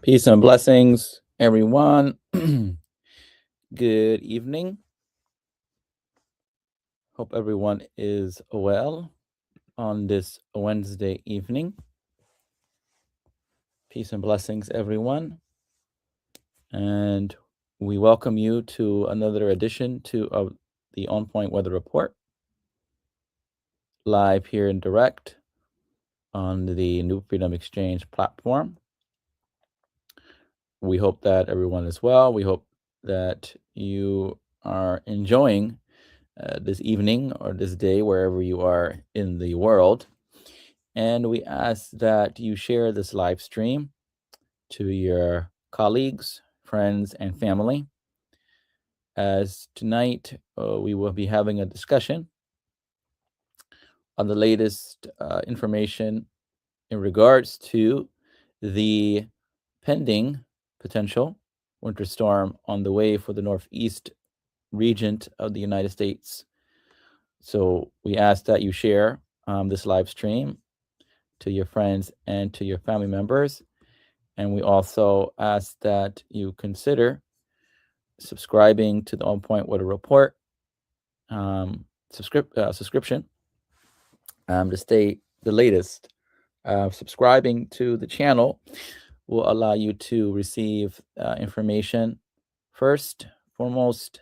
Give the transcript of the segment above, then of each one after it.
Peace and blessings, everyone. Good evening. Hope everyone is well on this Wednesday evening. Peace and blessings, everyone. And we welcome you to another edition of the On Point Weather Report, live here in direct on the New Freedom Exchange platform. We hope that everyone is well. We hope that you are enjoying this evening or this day, wherever you are in the world. And we ask that you share this live stream to your colleagues, friends, and family. As tonight, we will be having a discussion on the latest information in regards to the pending potential winter storm on the way for the northeast region of the United States. So we ask that you share this live stream to your friends and to your family members. And we also ask that you consider subscribing to the On Point Weather Report subscription to stay the latest. Subscribing to the channel will allow you to receive information first, foremost.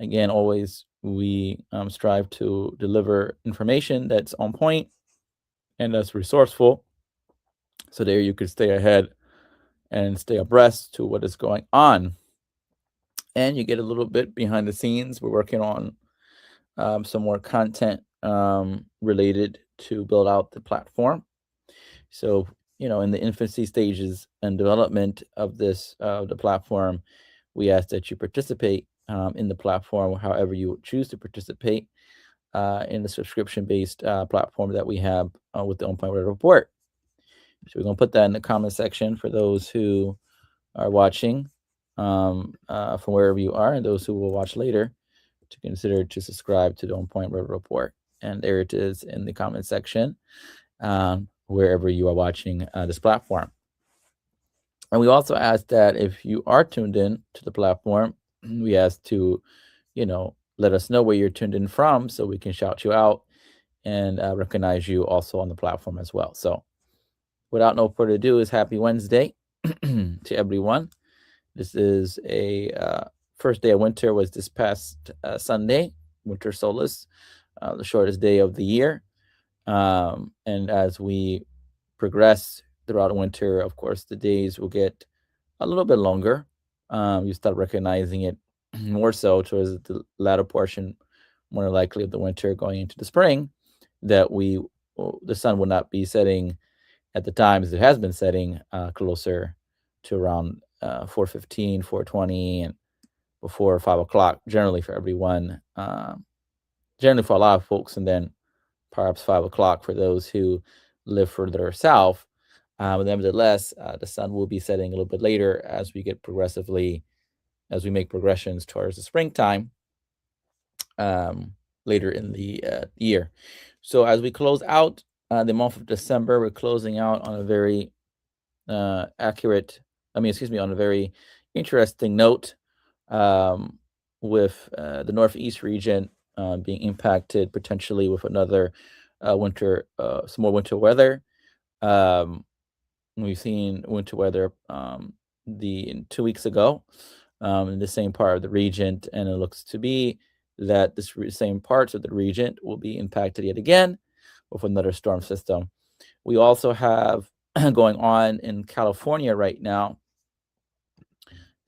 Again, always we strive to deliver information that's on point and that's resourceful. So there you could stay ahead and stay abreast to what is going on. And you get a little bit behind the scenes. We're working on some more content related to build out the platform. So, in the infancy stages and development of the platform, we ask that you participate in the platform, however you choose to participate in the subscription-based platform that we have with the On Point Weather Report. So we're going to put that in the comment section for those who are watching from wherever you are, and those who will watch later to consider to subscribe to the On Point Weather Report. And there it is in the comment section, wherever you are watching this platform. And we also ask that if you are tuned in to the platform, we ask to, let us know where you're tuned in from so we can shout you out and recognize you also on the platform as well. So without no further ado, is happy Wednesday to everyone. This is a first day of winter was this past Sunday, winter solstice, the shortest day of the year. And as we progress throughout winter, of course, the days will get a little bit longer. You start recognizing it more so towards the latter portion, more likely of the winter going into the spring, that the sun will not be setting at the times it has been setting closer to around 4:15, 4:20, and before 5 o'clock, generally for everyone, generally for a lot of folks, and then perhaps 5 o'clock for those who live further south. But nevertheless, the sun will be setting a little bit later as we make progressions towards the springtime later in the year. So as we close out the month of December, we're closing out on a very on a very interesting note, with the Northeast region being impacted potentially with another some more winter weather. We've seen winter weather 2 weeks ago in the same part of the region, and it looks to be that this same parts of the region will be impacted yet again with another storm system. We also have going on in California right now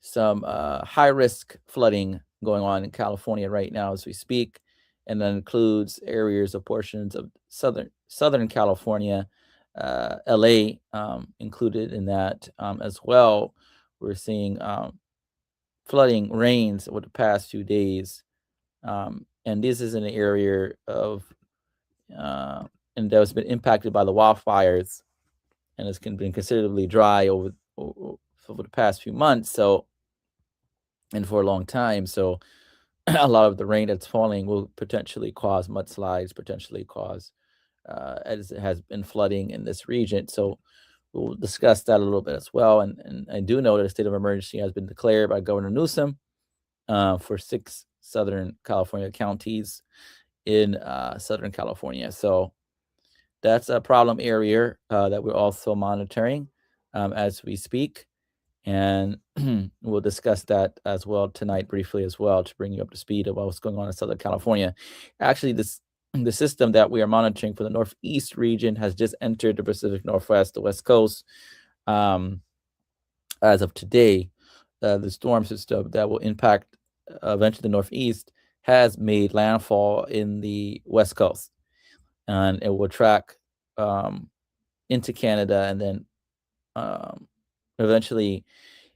some high risk flooding going on in California right now as we speak, and that includes areas of portions of Southern California, LA included in that as well. We're seeing flooding rains over the past few days, and this is in an area and that has been impacted by the wildfires, and it's been considerably dry over the past few months. So, and for a long time. So, a lot of the rain that's falling will potentially cause mudslides, potentially cause as it has been flooding in this region. So we'll discuss that a little bit as well. And I do know that a state of emergency has been declared by Governor Newsom for 6 Southern California counties in Southern California. So that's a problem area that we're also monitoring as we speak. And we'll discuss that as well tonight briefly as well to bring you up to speed about what's going on in Southern California. Actually, the system that we are monitoring for the Northeast region has just entered the Pacific Northwest, the West Coast. As of today, the storm system that will impact eventually the Northeast has made landfall in the West Coast, and it will track into Canada and then eventually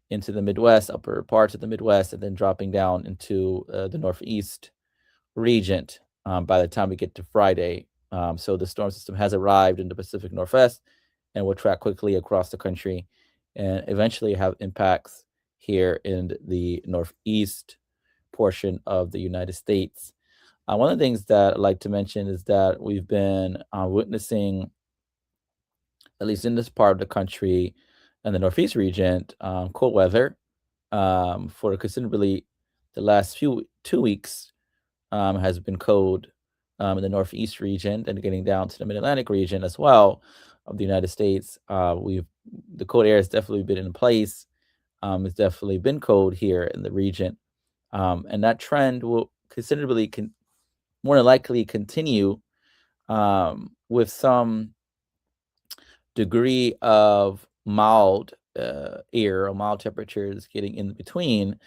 into the Midwest, upper parts of the Midwest, and then dropping down into the Northeast region by the time we get to Friday. So the storm system has arrived in the Pacific Northwest and will track quickly across the country and eventually have impacts here in the Northeast portion of the United States. One of the things that I'd like to mention is that we've been witnessing, at least in this part of the country and the Northeast region, cold weather for considerably the last 2 weeks has been cold in the Northeast region and getting down to the Mid-Atlantic region as well of the United States. The cold air has definitely been in place. It's definitely been cold here in the region. And that trend will considerably more than likely continue with some degree of mild air or mild temperatures getting in between.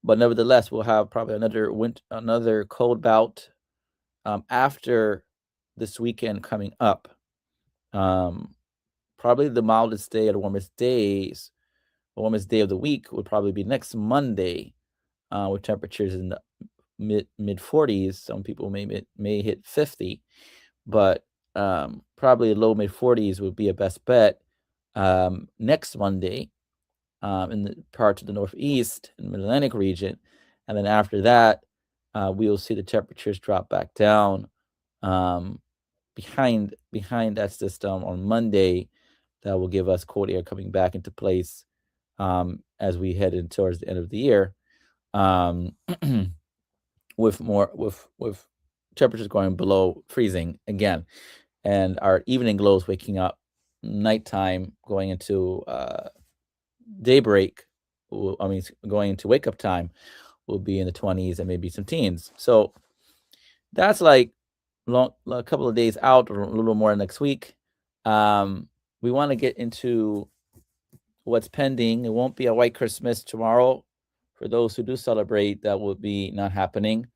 But nevertheless, we'll have probably another cold bout after this weekend coming up. Probably the mildest day or the warmest day of the week would probably be next Monday, with temperatures in the mid 40s. Some people may hit 50, but probably low mid 40s would be a best bet next Monday in the parts of the Northeast and Mid-Atlantic region. And then after that, we'll see the temperatures drop back down behind that system on Monday. That will give us cold air coming back into place as we head in towards the end of the year, with temperatures going below freezing again, and our evening lows waking up, nighttime going into daybreak. Going into wake up time will be in the 20s and maybe some teens. So that's like a couple of days out, or a little more next week. We want to get into what's pending. It won't be a white Christmas tomorrow. For those who do celebrate, that will be not happening.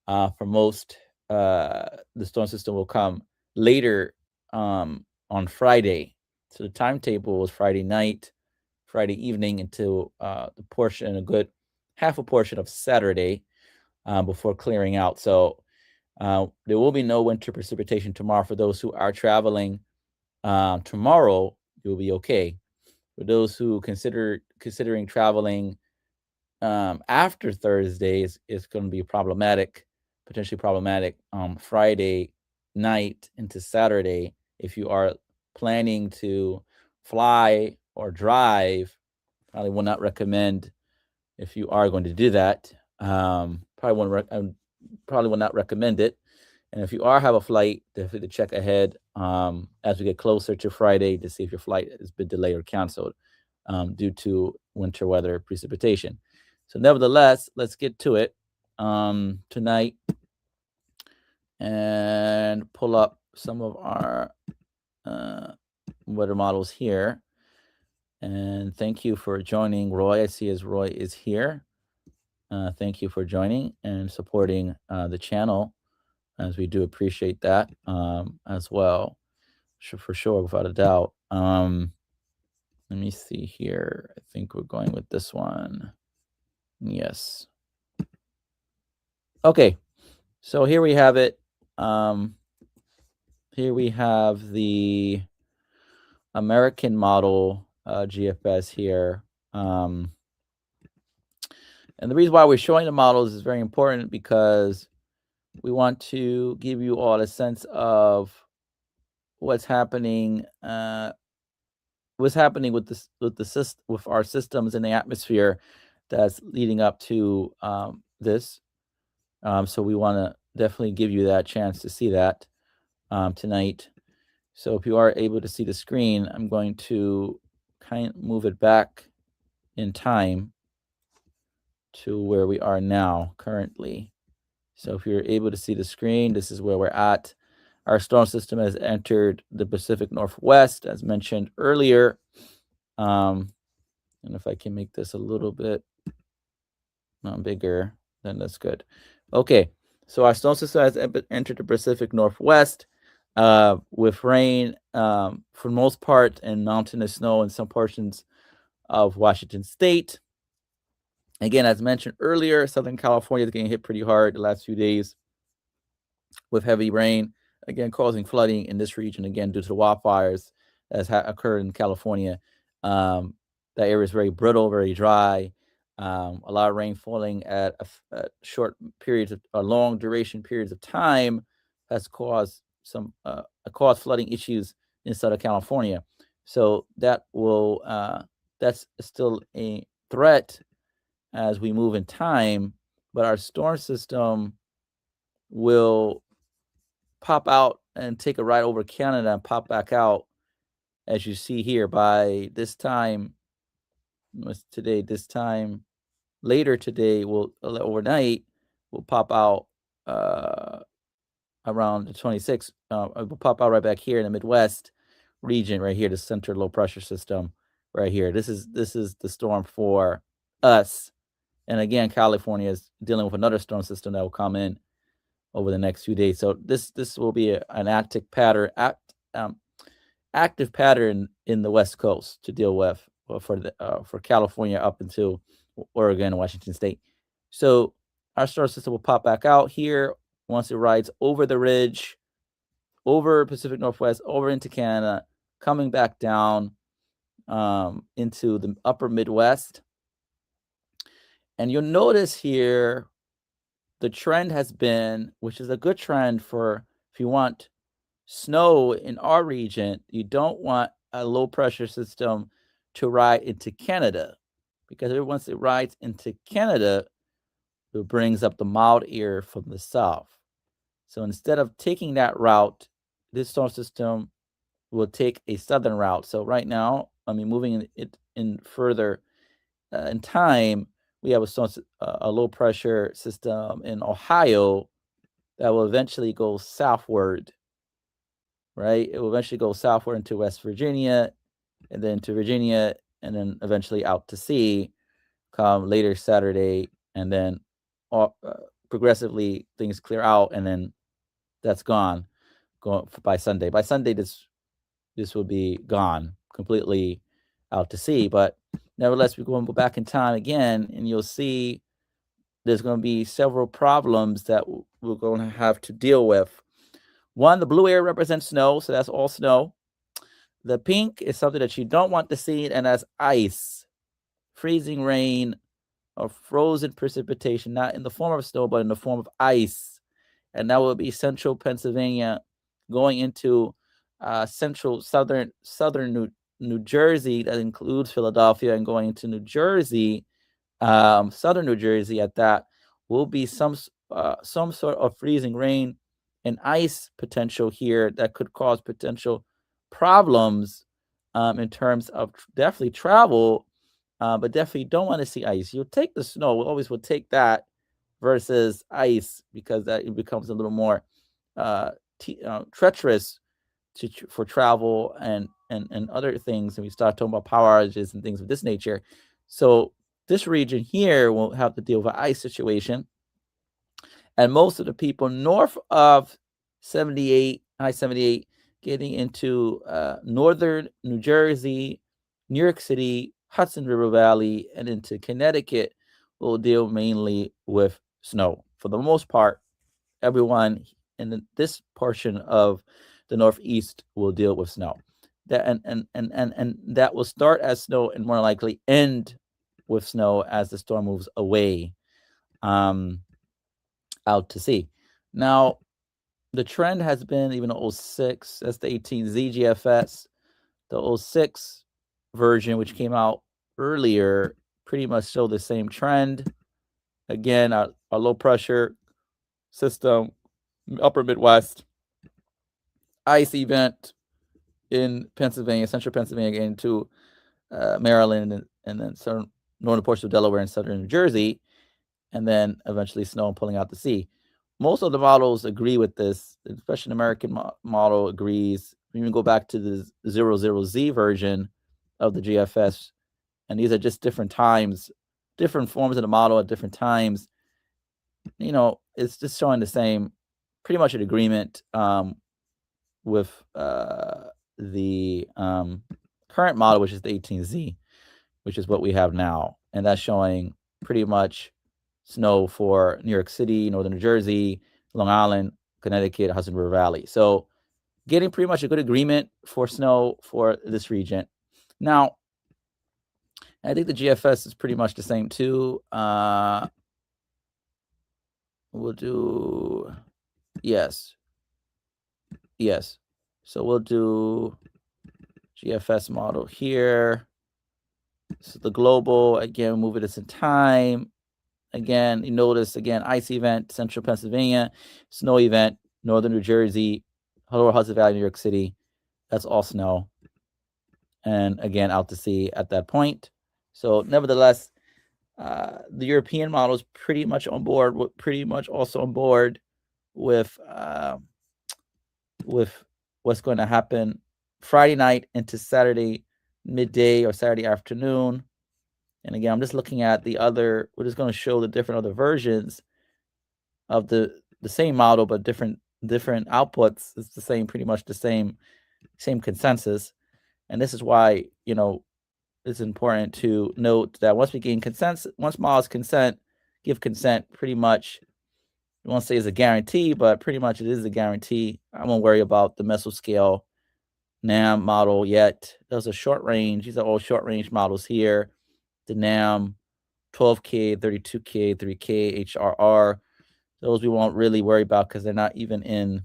For most, the storm system will come later on Friday. So the timetable was Friday night, Friday evening into a good half a portion of Saturday before clearing out. So there will be no winter precipitation tomorrow. For those who are traveling tomorrow, you'll be okay. For those who considering traveling after Thursday, is going to be potentially problematic Friday night into Saturday. If you are planning to fly or drive, probably will not recommend. If you are going to do that, probably will not recommend it. And if you have a flight, definitely check ahead as we get closer to Friday to see if your flight has been delayed or canceled due to winter weather precipitation. So nevertheless, let's get to it tonight and pull up some of our weather models here. And thank you for joining, Roy. I see as Roy is here. Thank you for joining and supporting the channel, as we do appreciate that as well, for sure, without a doubt. Let me see here. I think we're going with this one. Yes. Okay. So here we have it. Here we have the American model GFS here. And the reason why we're showing the models is very important, because we want to give you all a sense of what's happening what's happening with this with our systems in the atmosphere that's leading up to this. So we want to definitely give you that chance to see that tonight. So if you are able to see the screen, I'm going to kind of move it back in time to where we are now currently. So if you're able to see the screen, this is where we're at. Our storm system has entered the Pacific Northwest, as mentioned earlier. And if I can make this a little bit bigger, then that's good. Okay, so our storm system has entered the Pacific Northwest with rain for the most part and mountainous snow in some portions of Washington State. Again, as mentioned earlier, Southern California is getting hit pretty hard the last few days with heavy rain, again, causing flooding in this region, again, due to the wildfires that has occurred in California. That area is very brittle, very dry. A lot of rain falling at short periods of long duration periods of time has caused some caused flooding issues in Southern California. So that will that's still a threat as we move in time, but our storm system will pop out and take a ride over Canada and pop back out, as you see here. By this time, what's today? This time later today, will overnight will pop out around the 26th. It will pop out right back here in the Midwest region, right here, the center low pressure system, right here. This is the storm for us. And again, California is dealing with another storm system that will come in over the next few days. So this will be an active pattern in the West Coast to deal with for California up until Oregon and Washington State. So our storm system will pop back out here once it rides over the ridge, over Pacific Northwest, over into Canada, coming back down into the upper Midwest. And you'll notice here the trend has been, which is a good trend for if you want snow in our region, you don't want a low pressure system to ride into Canada, because once it rides into Canada, it brings up the mild air from the south. So instead of taking that route, this storm system will take a southern route. So right now, moving it in further in time, we have a low pressure system in Ohio that will eventually go southward, right? It will eventually go southward into West Virginia, and then to Virginia, and then eventually out to sea come later Saturday, and then progressively things clear out, and then that's gone by Sunday. By Sunday, this will be gone completely out to sea. But nevertheless, we're going to go back in time again, and you'll see there's going to be several problems that we're going to have to deal with. One, the blue area represents snow, so that's all snow. The pink is something that you don't want to see, and that's ice, freezing rain, or frozen precipitation, not in the form of snow, but in the form of ice. And that will be central Pennsylvania going into central southern New Jersey. That includes Philadelphia, and going into New Jersey, southern New Jersey at that, will be some sort of freezing rain and ice potential here that could cause potential problems in terms of definitely travel, but definitely don't want to see ice. You'll take the snow, we always will take that versus ice, because that it becomes a little more treacherous for travel and other things, and we start talking about power outages and things of this nature. So this region here will have to deal with an ice situation, and most of the people north of 78, I-78, getting into northern New Jersey, New York City, Hudson River Valley, and into Connecticut will deal mainly with snow. For the most part, everyone in this portion of the Northeast will deal with snow. That and that will start as snow and more likely end with snow as the storm moves away out to sea. Now, the trend has been even 06, that's the 18 ZGFS, the 06 version, which came out earlier, pretty much show the same trend. Again, a low pressure system, upper Midwest, ice event in Pennsylvania, central Pennsylvania, into Maryland, and then southern northern portions of Delaware and southern New Jersey, and then eventually snow pulling out to sea. Most of the models agree with this, especially the American model agrees. We even go back to the 00Z version of the GFS, and these are just different times, different forms of the model at different times. You know, it's just showing the same, pretty much an agreement with the current model, which is the 18Z, which is what we have now. And that's showing pretty much snow for New York City, northern New Jersey, Long Island, Connecticut, Hudson River Valley. So getting pretty much a good agreement for snow for this region. Now, I think the GFS is pretty much the same too. We'll do, yes. So we'll do GFS model here. So the global, again, move it in time. Again, you notice, again, ice event, central Pennsylvania, snow event, northern New Jersey, lower Hudson Valley, New York City. That's all snow. And again, out to sea at that point. So nevertheless, the European model is pretty much on board, also on board with what's going to happen Friday night into Saturday midday or Saturday afternoon. And again, I'm just looking at the other, we're just going to show the different other versions of the same model, but different outputs. It's the same, pretty much the same consensus. And this is why, you know, it's important to note that once we gain consensus, once models give consent, pretty much, I won't say it's a guarantee, but pretty much it is a guarantee. I won't worry about the mesoscale NAM model yet. Those are short range. These are all short range models here. The NAM 12K, 32K, 3K, HRR. Those we won't really worry about because they're not even in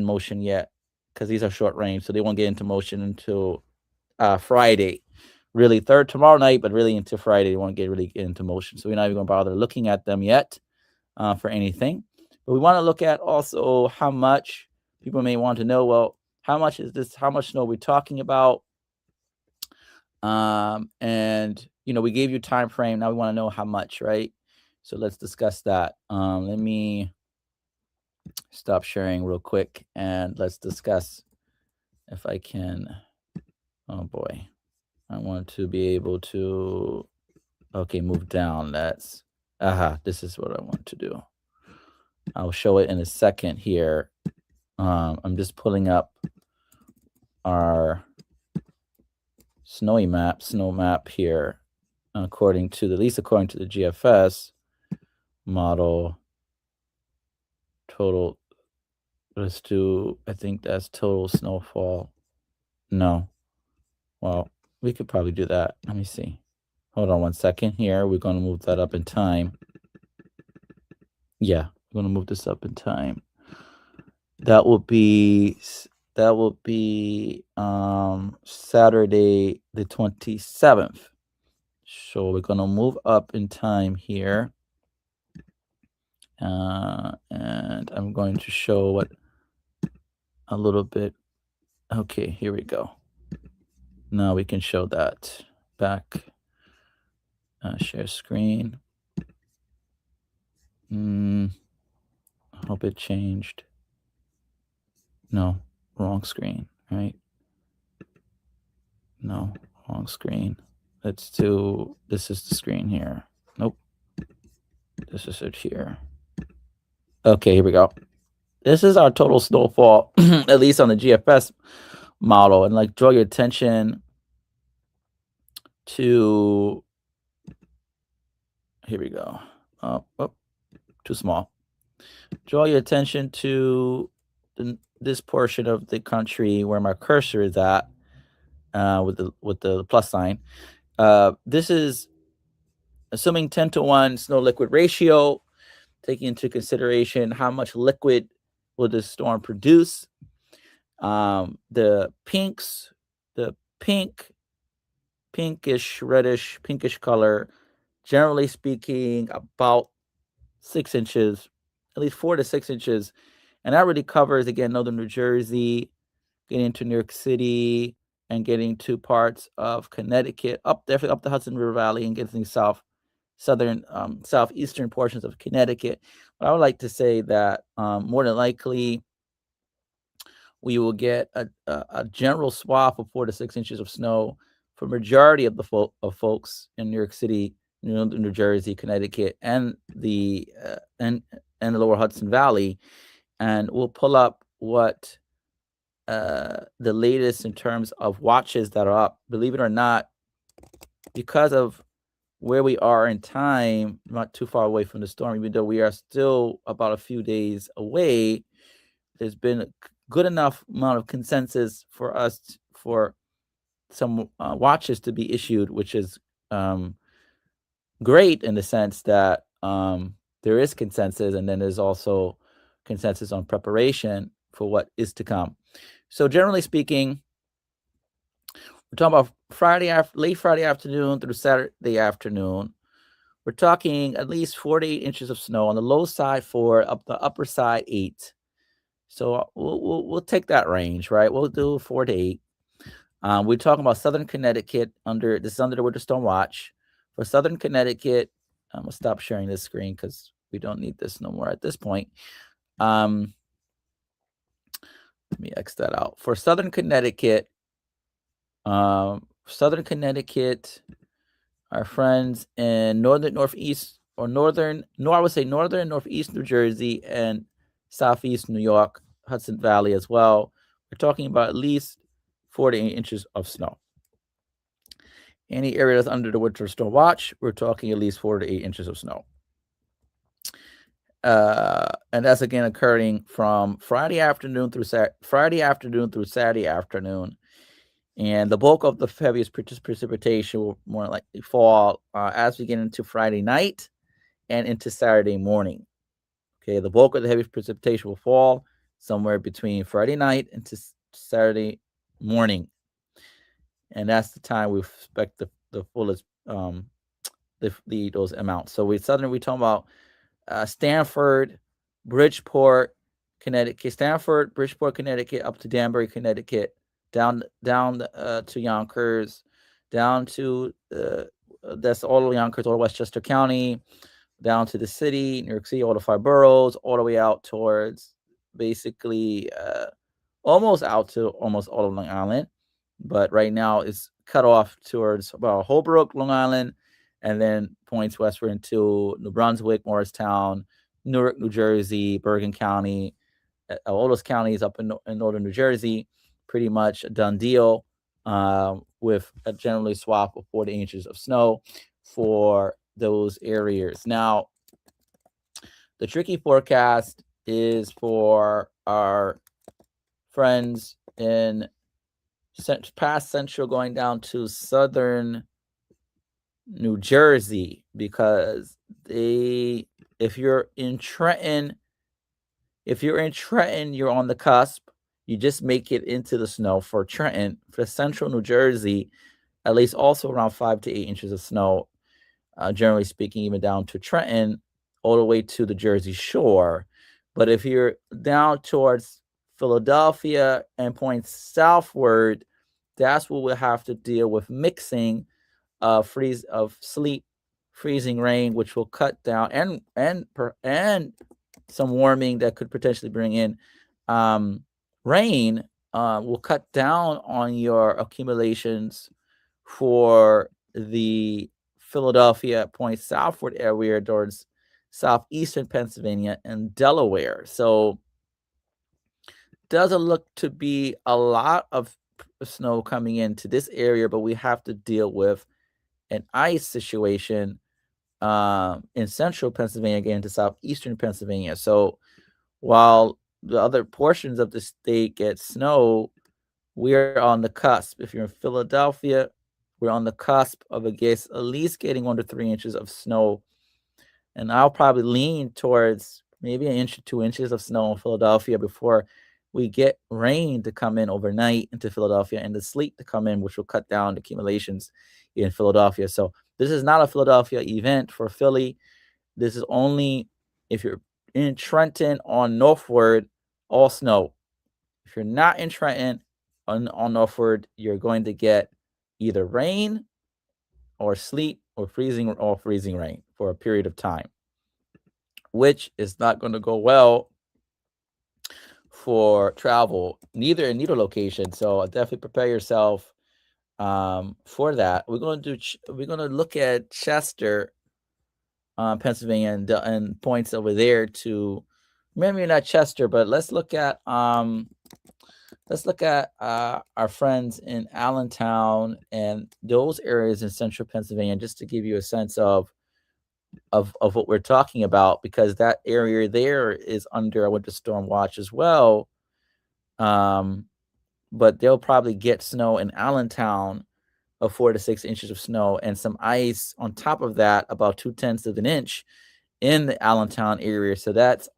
motion yet, because these are short range. So they won't get into motion until Friday. Really tomorrow night, but really into Friday, they won't really get into motion. So we're not even going to bother looking at them yet for anything. But we want to look at also how much people may want to know. Well, how much is this? How much snow are we talking about? And you know, we gave you time frame. Now we want to know how much, right? So let's discuss that. Let me stop sharing real quick and let's discuss if I can. Oh boy, I want to be able to, okay, move down. That's, this is what I want to do. I'll show it in a second here. I'm just pulling up our snow map here, according to the GFS model. Total, let's do, I think that's total snowfall. No. Well, we could probably do that. Let me see. Hold on one second here. We're going to move that up in time. Yeah, we're going to move this up in time. That will be Saturday the 27th. So we're going to move up in time here. And I'm going to show what a little bit. Okay, here we go. Now we can show that back. Share screen. I hope it changed. No, wrong screen, right? No, wrong screen. Let's do, this is the screen here. Nope. This is it here. Okay, here we go. This is our total snowfall, at least on the GFS model. And like, draw your attention to, here we go. Oh, too small. Draw your attention to this portion of the country where my cursor is at, with the plus sign. This is assuming 10-to-1 snow liquid ratio, taking into consideration how much liquid will this storm produce. The pinks pinkish, reddish, pinkish color. Generally speaking, about 6 inches, at least 4 to 6 inches. And that really covers, again, northern New Jersey, getting into New York City, and getting to parts of Connecticut, definitely up the Hudson River Valley, and getting southeastern portions of Connecticut. But I would like to say that more than likely we will get a general swath of 4 to 6 inches of snow for majority of the folks in New York City, New Jersey, Connecticut, and the lower Hudson Valley. And we'll pull up what the latest in terms of watches that are up. Believe it or not, because of where we are in time, not too far away from the storm, even though we are still about a few days away, there's been a good enough amount of consensus for us for some watches to be issued, which is great in the sense that there is consensus, and then there's also consensus on preparation for what is to come. So generally speaking, we're talking about late Friday afternoon through Saturday afternoon. We're talking at least 4 to 8 inches of snow on the low side, 4, up the upper side 8. So we'll take that range, right? We'll do 4 to 8. We're talking about Southern Connecticut under the winter storm watch. For Southern Connecticut, I'm gonna stop sharing this screen because we don't need this no more at this point. Let me X that out. For Southern Connecticut, our friends in northern, northeast New Jersey and southeast New York, Hudson Valley as well. We're talking about at least 4 to 8 inches of snow. Any area that's under the winter storm watch, we're talking at least 4 to 8 inches of snow. And that's again occurring from Friday afternoon through Saturday afternoon. And the bulk of the heaviest precipitation will more likely fall as we get into Friday night and into Saturday morning. Okay, the bulk of the heaviest precipitation will fall somewhere between Friday night into Saturday morning. And that's the time we expect the fullest those amounts. So we're talking about Stamford, Bridgeport, Connecticut, up to Danbury, Connecticut, down to Yonkers, down to that's all of Yonkers, all of Westchester County, down to the city, New York City, all the 5 boroughs, all the way out towards basically almost out to almost all of Long Island. But right now it's cut off towards about Holbrook, Long Island, and then points westward into New Brunswick, Morristown, Newark, New Jersey, Bergen County, all those counties up in northern New Jersey, pretty much a done deal with a generally swap of 40 inches of snow for those areas. Now, the tricky forecast is for our friends in past Central going down to southern New Jersey, because if you're in Trenton, you're on the cusp. You just make it into the snow for Trenton. For central New Jersey, at least also around 5 to 8 inches of snow, generally speaking, even down to Trenton, all the way to the Jersey Shore. But if you're down towards Philadelphia and points southward, that's where we'll have to deal with mixing sleet, freezing rain, which will cut down, and some warming that could potentially bring in rain will cut down on your accumulations for the Philadelphia point southward area towards southeastern Pennsylvania and Delaware. So doesn't look to be a lot of snow coming into this area, but we have to deal with an ice situation in central Pennsylvania, again to southeastern Pennsylvania. So while the other portions of the state get snow, we're on the cusp. If you're in Philadelphia, we're on the cusp of at least getting 1 to 3 inches of snow. And I'll probably lean towards maybe 1 to 2 inches of snow in Philadelphia before we get rain to come in overnight into Philadelphia and the sleet to come in, which will cut down the accumulations in Philadelphia. So this is not a Philadelphia event for Philly. This is only if you're in Trenton on northward, all snow. If you're not in Trenton on northward, you're going to get either rain or sleet or freezing rain for a period of time, which is not going to go well for travel, neither in either location. So definitely prepare yourself for that. We're going to look at Chester, Pennsylvania, and points over there to maybe not Chester, but let's look at our friends in Allentown and those areas in central Pennsylvania, just to give you a sense of what we're talking about, because that area there is under a winter storm watch as well. But they'll probably get snow in Allentown of 4 to 6 inches of snow and some ice on top of that, about 2/10 of an inch in the Allentown area. So that's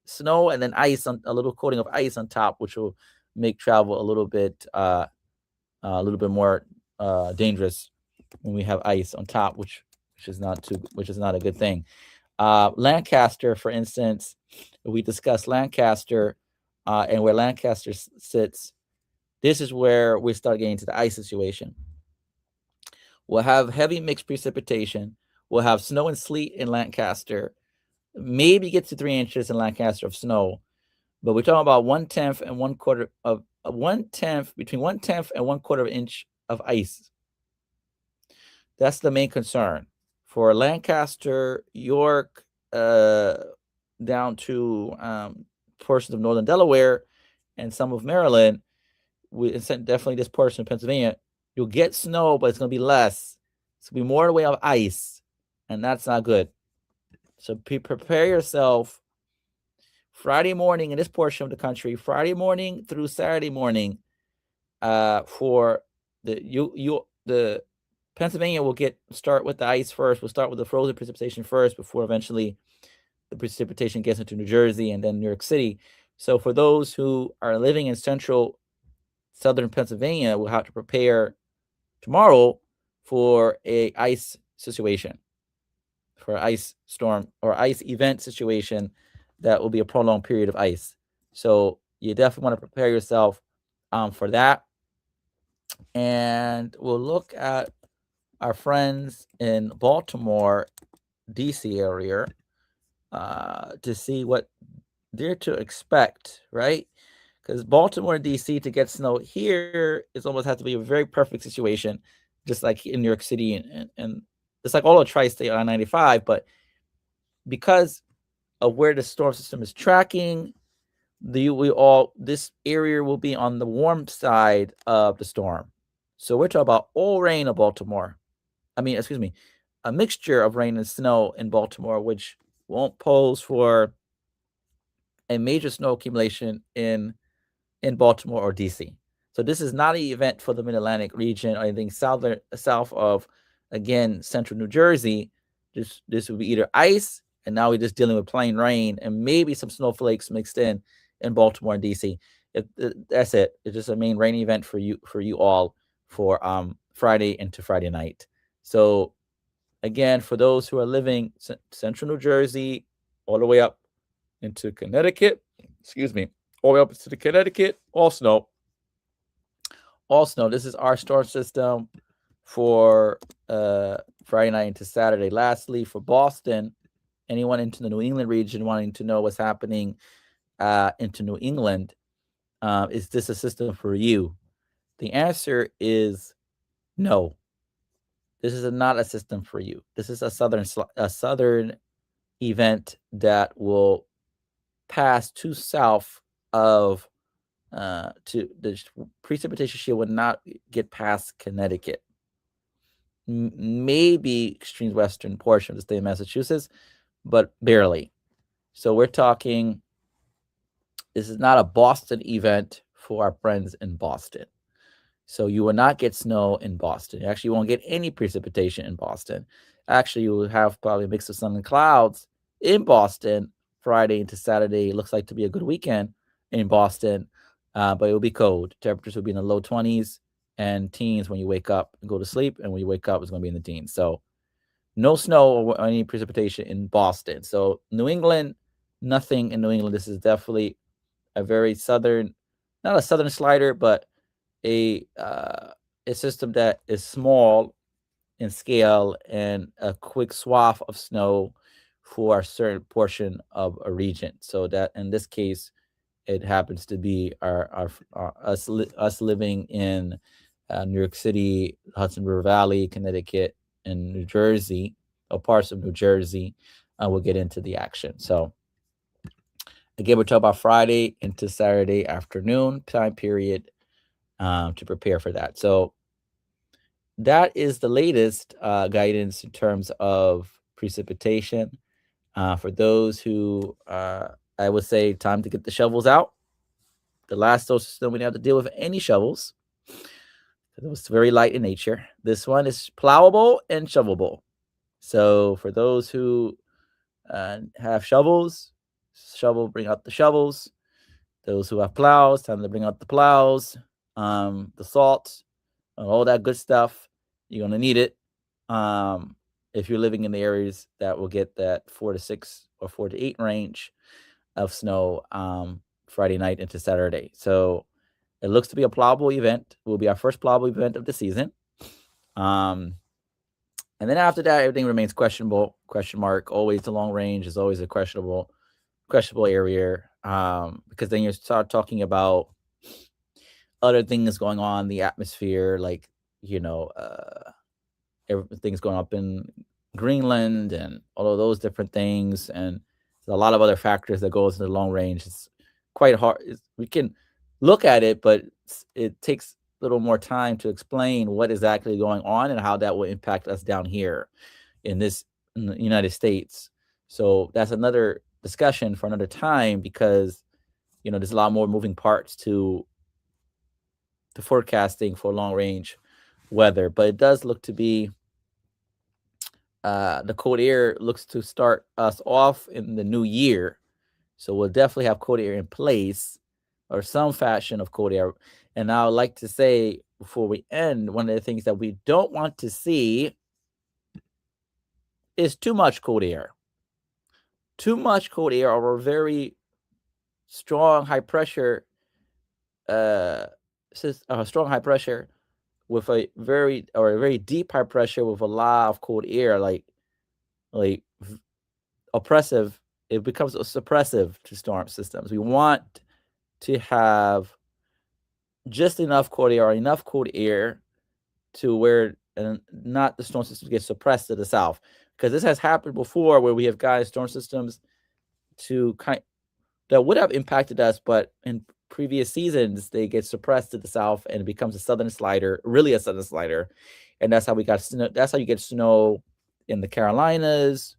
snow and then ice, on a little coating of ice on top, which will make travel a little bit more dangerous when we have ice on top, which is not a good thing. Lancaster, for instance, we discussed Lancaster and where Lancaster sits. This is where we start getting to the ice situation. We'll have heavy mixed precipitation. We'll have snow and sleet in Lancaster. Maybe get to 3 inches in Lancaster of snow, but we're talking about 1/10 and 1/4 of between 1/10 and 1/4 of an inch of ice. That's the main concern for Lancaster, York, down to portions of northern Delaware and some of Maryland. Definitely this portion of Pennsylvania. You'll get snow, but it's going to be less. It's going to be more in the way of ice, and that's not good. So prepare yourself Friday morning in this portion of the country, Friday morning through Saturday morning, for the Pennsylvania will start with the ice first. We'll start with the frozen precipitation first before eventually the precipitation gets into New Jersey and then New York City. So for those who are living in central southern Pennsylvania, we'll have to prepare tomorrow for a ice situation, for ice storm or ice event situation that will be a prolonged period of ice. So you definitely want to prepare yourself for that. And we'll look at our friends in Baltimore, DC area to see what they're to expect, right? Because Baltimore and DC to get snow here is almost has to be a very perfect situation, just like in New York City and it's like all of tri-state on 95. But because of where the storm system is tracking, this area will be on the warm side of the storm. So we're talking about all rain of Baltimore. A mixture of rain and snow in Baltimore, which won't pose for a major snow accumulation in Baltimore or DC. So this is not an event for the Mid-Atlantic region or anything south of, again, central New Jersey. This would be either ice, and now we're just dealing with plain rain and maybe some snowflakes mixed in Baltimore and DC. That's it. It's just a main rain event for you all for Friday into Friday night. So again, for those who are living central New Jersey all the way up into Connecticut, all the way up to the Connecticut, all snow. This is our storm system for Friday night into Saturday. Lastly, for Boston, anyone into the New England region wanting to know what's happening into New England, is this a system for you? The answer is no. This is not a system for you. This is a southern event that will pass to south of to the precipitation shield would not get past Connecticut. Maybe extreme western portion of the state of Massachusetts, but barely. So we're talking, this is not a Boston event for our friends in Boston. So you will not get snow in Boston. You actually won't get any precipitation in Boston. Actually, you will have probably a mix of sun and clouds in Boston Friday into Saturday. It looks like to be a good weekend in Boston, but it will be cold. Temperatures will be in the low 20s and teens when you wake up and go to sleep, and when you wake up, it's going to be in the teens. So no snow or any precipitation in Boston. So New England, nothing in New England. This is definitely a very southern, not a southern slider, but a system that is small in scale and a quick swath of snow for a certain portion of a region. So that in this case, it happens to be us living in New York City, Hudson River Valley, Connecticut, and New Jersey, or parts of New Jersey. We'll get into the action. So again, we're talking about Friday into Saturday afternoon time period to prepare for that. So that is the latest guidance in terms of precipitation. For those who, I would say, time to get the shovels out. The last solar system, we didn't have to deal with any shovels. It was very light in nature. This one is plowable and shovelable. So for those who have shovels, bring out the shovels. Those who have plows, time to bring out the plows, the salt, and all that good stuff. You're going to need it if you're living in the areas that will get that 4 to 6 or 4 to 8 range of snow Friday night into Saturday. So it looks to be a plowable event. It will be our first plowable event of the season. And then after that, everything remains questionable. Question mark. Always the long range is always a questionable area. Because then you start talking about other things going on in the atmosphere, like, everything's going up in Greenland and all of those different things. And there's a lot of other factors that goes into the long range. It's quite hard. We can look at it, but it takes a little more time to explain what is actually going on and how that will impact us down here in the United States. So that's another discussion for another time, because there's a lot more moving parts to the forecasting for long range weather. But it does look to be the cold air looks to start us off in the new year. So we'll definitely have cold air in place, or some fashion of cold air. And I would like to say, before we end, one of the things that we don't want to see is too much cold air. Too much cold air, or a very strong high pressure, strong high pressure with a very deep high pressure with a lot of cold air, like oppressive. It becomes suppressive to storm systems. We want to have just enough cold air, or enough cold air to where not the storm system gets suppressed to the south, because this has happened before, where we have guided storm systems that would have impacted us, but in previous seasons they get suppressed to the south and it becomes a southern slider, really a southern slider. And that's how we got snow. That's how you get snow in the Carolinas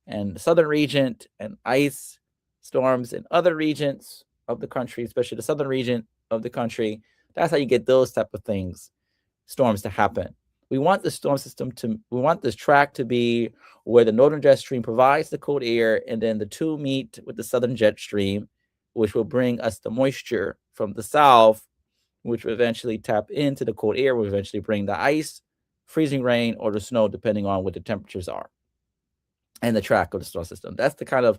and the southern region, and ice storms in other regions of the country, especially the southern region of the country. That's how you get those type of storms to happen. We want the storm system we want this track to be where the northern jet stream provides the cold air, and then the two meet with the southern jet stream, which will bring us the moisture from the south, which will eventually tap into the cold air, will eventually bring the ice, freezing rain, or the snow, depending on what the temperatures are and the track of the storm system. That's the kind of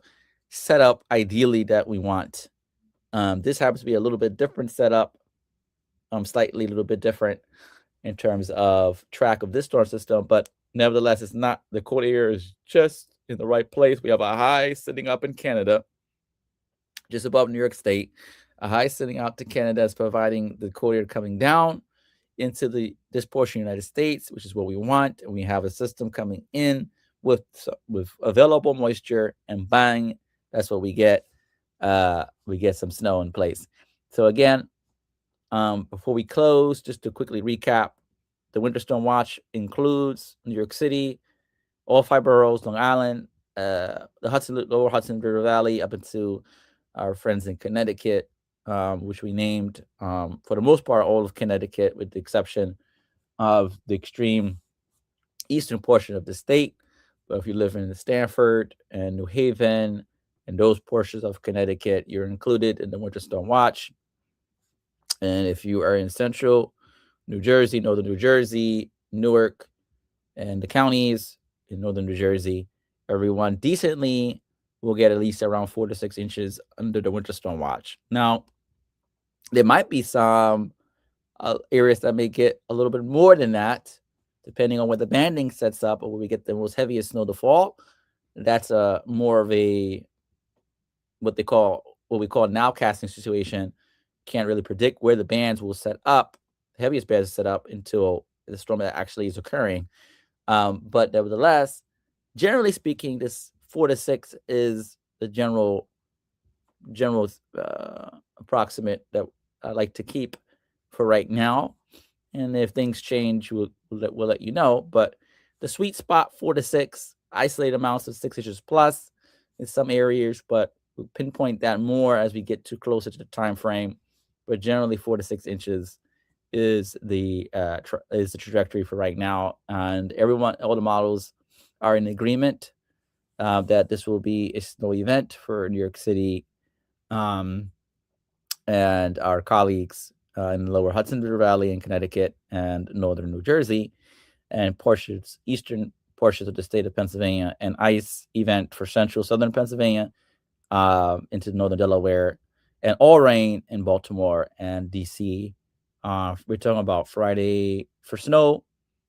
setup, ideally, that we want. This happens to be a little bit different setup, slightly a little bit different in terms of track of this storm system, but nevertheless, it's not, the cold air is just in the right place. We have a high sitting up in Canada, just above New York State, a high sitting out to Canada is providing the cold air coming down into this portion of the United States, which is what we want. And we have a system coming in with available moisture, and bang, that's what we get. We get some snow in place. So again, before we close, just to quickly recap, the winter storm watch includes New York City, all 5 boroughs, Long Island, the lower Hudson River Valley, up into our friends in Connecticut, which we named, for the most part, all of Connecticut, with the exception of the extreme eastern portion of the state. But if you live in Stamford and New Haven, and those portions of Connecticut, you're included in the winter storm watch. And if you are in central New Jersey, northern New Jersey, Newark, and the counties in northern New Jersey, everyone decently will get at least around 4 to 6 inches under the winter storm watch. Now, there might be some areas that may get a little bit more than that, depending on where the banding sets up or where we get the most heaviest snow to fall. That's a more of a what we call nowcasting situation. Can't really predict where the bands will set up, the heaviest bands set up until the storm that actually is occurring. But nevertheless, generally speaking, this 4 to 6 is the general approximate that I like to keep for right now. And if things change, we'll let you know. But the sweet spot 4 to 6, isolated amounts of 6 inches plus in some areas, but we'll pinpoint that more as we get too closer to the time frame. But generally, 4 to 6 inches is the trajectory for right now, and all the models are in agreement that this will be a snow event for New York City, and our colleagues in the lower Hudson River Valley in Connecticut and northern New Jersey, and eastern portions of the state of Pennsylvania, an ice event for central southern Pennsylvania into northern Delaware, and all rain in Baltimore and DC. We're talking about Friday for snow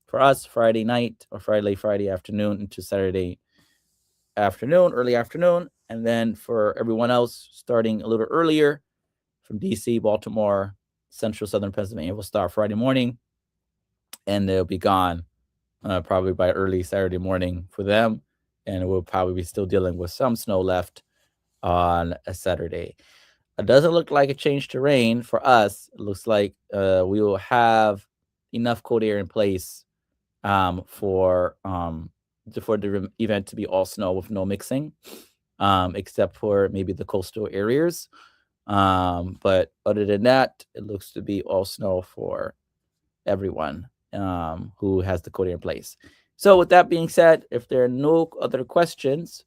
for us, Friday night or late Friday afternoon into Saturday afternoon, early afternoon. And then for everyone else, starting a little earlier from DC, Baltimore, central southern Pennsylvania, will start Friday morning, and they'll be gone probably by early Saturday morning for them. And we'll probably be still dealing with some snow left on a Saturday. It doesn't look like a change to rain for us. It looks like we will have enough cold air in place for the event to be all snow with no mixing, except for maybe the coastal areas. But other than that, it looks to be all snow for everyone who has the cold air in place. So with that being said, if there are no other questions,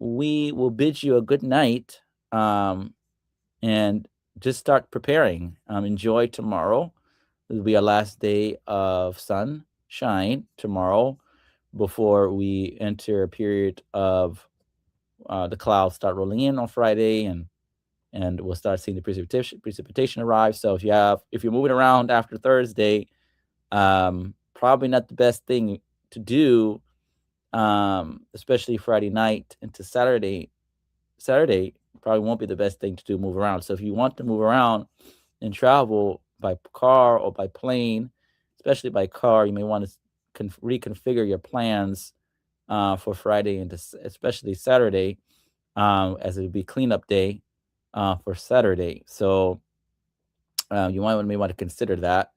we will bid you a good night. And just start preparing. Enjoy tomorrow. This will be our last day of sunshine tomorrow before we enter a period of the clouds start rolling in on Friday, and we'll start seeing the precipitation arrive. So if you're moving around after Thursday, probably not the best thing to do, especially Friday night into Saturday probably won't be the best thing to do, move around. So if you want to move around and travel by car or by plane, especially by car, you may want to reconfigure your plans for Friday and especially Saturday, as it would be cleanup day for Saturday. So you may want to consider that.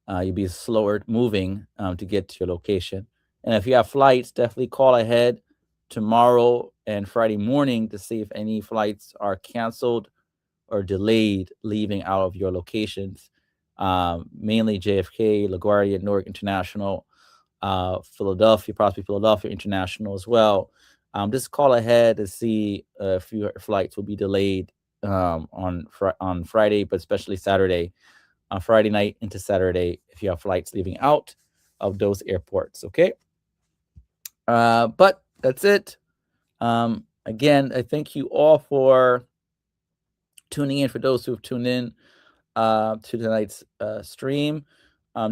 You'll be slower moving to get to your location. And if you have flights, definitely call ahead tomorrow and Friday morning to see if any flights are canceled or delayed leaving out of your locations. Mainly JFK, LaGuardia, Newark International, Philadelphia, possibly Philadelphia International as well. Just call ahead to see if your flights will be delayed on Friday, but especially Saturday, on Friday night into Saturday, if you have flights leaving out of those airports. Okay. But that's it. Again, I thank you all for tuning in. For those who have tuned in to tonight's stream,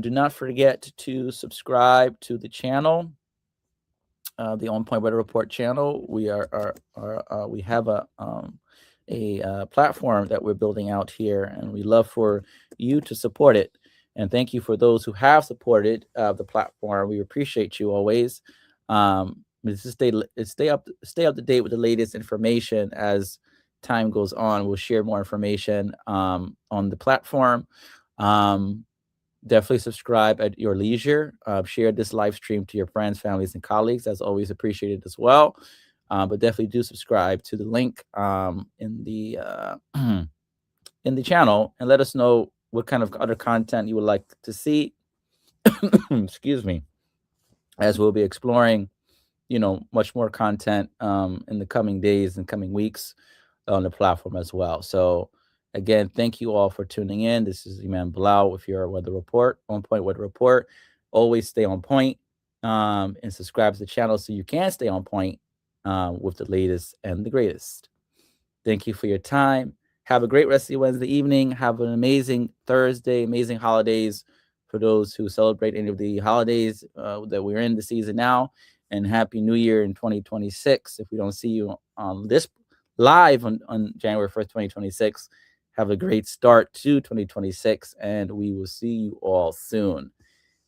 do not forget to subscribe to the channel, the On Point Weather Report channel. We we have a platform that we're building out here, and we love for you to support it. And thank you for those who have supported the platform. We appreciate you always. Stay up to date with the latest information as time goes on. We'll share more information on the platform. Definitely subscribe at your leisure. Share this live stream to your friends, families, and colleagues. That's always appreciated as well. But definitely do subscribe to the link in the in the channel, and let us know what kind of other content you would like to see. Excuse me, as we'll be exploring much more content in the coming days and coming weeks on the platform as well. So again, thank you all for tuning in. This is Iman Blau with your weather report, On Point Weather Report. Always stay on point, and subscribe to the channel so you can stay on point with the latest and the greatest. Thank you for your time. Have a great rest of your Wednesday evening. Have an amazing Thursday, amazing holidays for those who celebrate any of the holidays that we're in the season now. And Happy New Year in 2026. If we don't see you on this live on January 1st, 2026, have a great start to 2026. And we will see you all soon.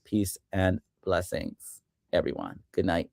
Peace and blessings, everyone. Good night.